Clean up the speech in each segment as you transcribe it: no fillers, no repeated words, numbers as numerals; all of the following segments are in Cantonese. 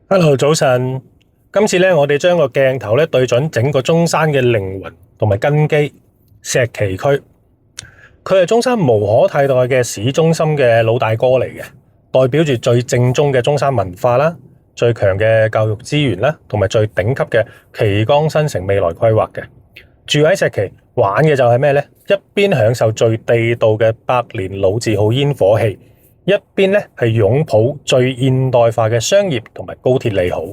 Hello，早晨。今次咧，我哋將個鏡頭咧對準整個中山嘅靈魂同埋根基石岐區。佢係中山無可替代嘅市中心嘅老大哥嚟嘅，代表住最正宗嘅中山文化啦，最強嘅教育資源啦，同埋最頂級嘅旗崗新城未來規劃嘅。住喺石岐玩嘅就係咩呢？一邊享受最地道嘅百年老字號煙火氣，一邊咧係擁抱最現代化嘅商業同埋高鐵利好。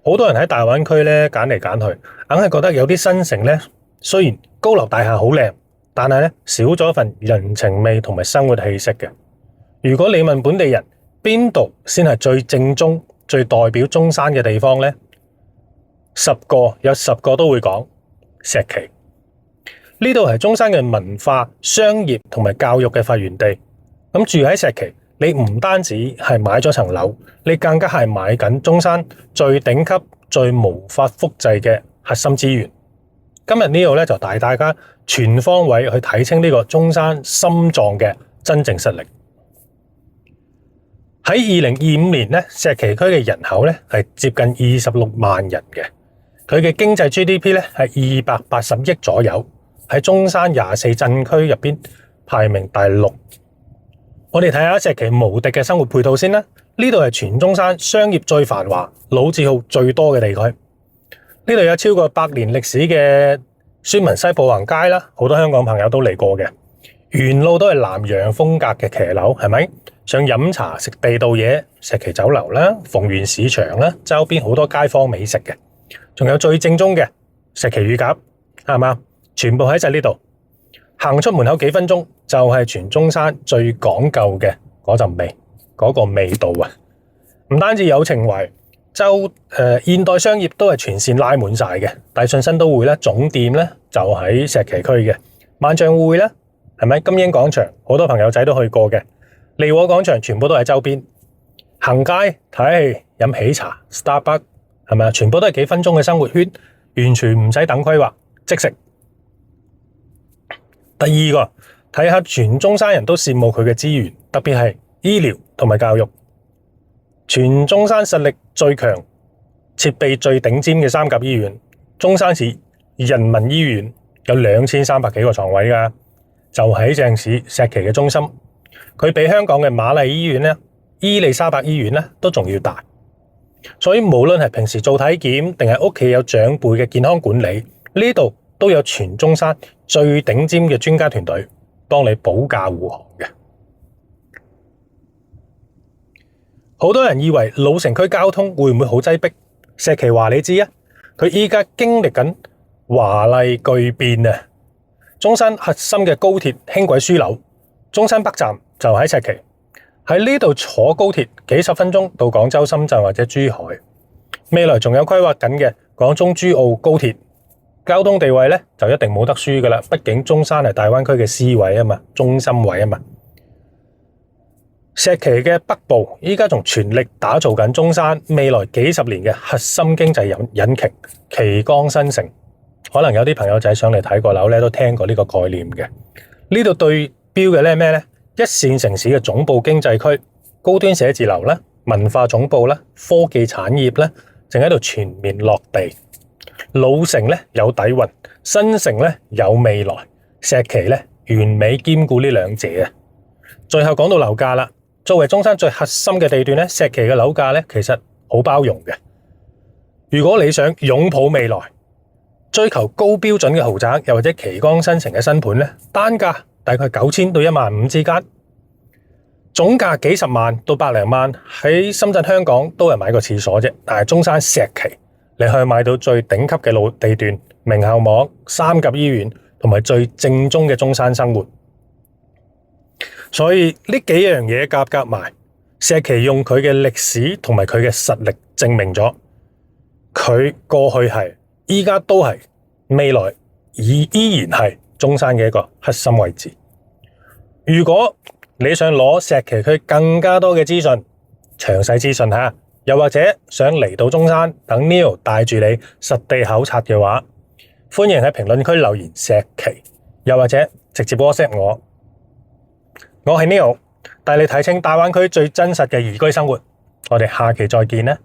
好多人喺大灣區咧揀嚟揀去，硬係覺得有啲新城咧，雖然高樓大廈好靚，但係咧少咗一份人情味同埋生活氣息嘅。如果你問本地人邊度先係最正宗、最代表中山嘅地方呢？10個有10個都會講石岐。呢度係中山嘅文化、商業同埋教育嘅發源地。咁住喺石岐，你唔單止係買咗層樓，你更加係買緊中山最頂級、最無法複製嘅核心資源。今日呢度咧就帶大家全方位去睇清呢個中山心臟嘅真正實力。喺2025年咧，石岐區嘅人口咧係接近26萬人嘅，佢嘅經濟 GDP 咧係280億左右，喺中山24鎮區入邊排名第6。我哋睇下石岐無敵嘅生活配套先啦。呢度係全中山商業最繁華、老字號最多嘅地區。呢度有超過100年歷史嘅宣文西步行街啦，好多香港朋友都嚟過嘅。沿路都係南洋風格嘅騎樓，係咪？想飲茶食地道嘢，石岐酒樓啦、逢源市場啦，周邊好多街坊美食嘅。仲有最正宗嘅石岐乳鴿，係嘛？全部喺晒呢度。行出門口幾分鐘就係全中山最講究嘅嗰陣味，嗰個味道啊！唔單止有情懷，現代商業都係全線拉滿晒嘅。大信新都會咧總店咧就喺石岐區嘅，萬象匯咧係咪？金鷹廣場好多朋友仔都去過嘅，利和廣場全部都喺周邊。行街睇戲飲喜茶 Starbucks 係咪？全部都係幾分鐘嘅生活圈，完全唔使等規劃，即食。第二個，睇下全中山人都羨慕佢嘅資源，特別係醫療同埋教育。全中山實力最強、設備最頂尖嘅三甲醫院，中山市人民醫院有2300幾個床位㗎，就喺正市石岐嘅中心。佢比香港嘅瑪麗醫院咧、伊利沙伯醫院咧都仲要大。所以無論係平時做體檢定係屋企有長輩嘅健康管理，呢度都有全中山最頂尖嘅專家團隊幫你保駕護航嘅。好多人以為老城區交通會唔會好擠迫？石岐話你知啊，佢依家經歷緊華麗巨變啊！中山核心嘅高鐵輕軌樞紐，中山北站就喺石岐，喺呢度坐高鐵幾10分鐘到廣州、深圳或者珠海。未來仲有規劃緊嘅廣中珠澳高鐵。交通地位咧就一定冇得輸噶啦，畢竟中山係大灣區嘅 C 位啊嘛，中心位啊嘛。石岐嘅北部依家仲全力打造緊中山未來幾十年嘅核心經濟引擎旗崗新城。可能有啲朋友仔上嚟睇過樓咧，都聽過呢個概念嘅。呢度對標嘅咧咩咧？一線城市嘅總部經濟區，高端寫字樓啦、文化總部啦、科技產業啦，正喺度全面落地。老城咧有底蘊，新城咧有未來，石岐咧完美兼顧呢兩者啊！最後講到樓價啦，作為中山最核心嘅地段咧，石岐嘅樓價咧其實好包容嘅。如果你想擁抱未來，追求高標準嘅豪宅，又或者旗崗新城嘅新盤咧，單價大概9000到15000之間，總價幾十萬到百零萬，喺深圳、香港都係買個廁所啫。但係中山石岐，你可以買到最頂級嘅老地段、名校網、三甲醫院同埋最正宗嘅中山生活。所以呢幾樣嘢夾埋，石岐用佢嘅歷史同埋佢嘅實力證明咗，佢過去係，依家都係，未來依然係中山嘅一個核心位置。如果你想攞石岐區更加多嘅資訊，詳細資訊吓，又或者想嚟到中山等 Neo 帶住你實地考察嘅話，歡迎喺評論區留言石岐，又或者直接 WhatsApp 我。我係 Neo，帶你睇清大灣區最真實嘅宜居生活。我哋下期再見啦。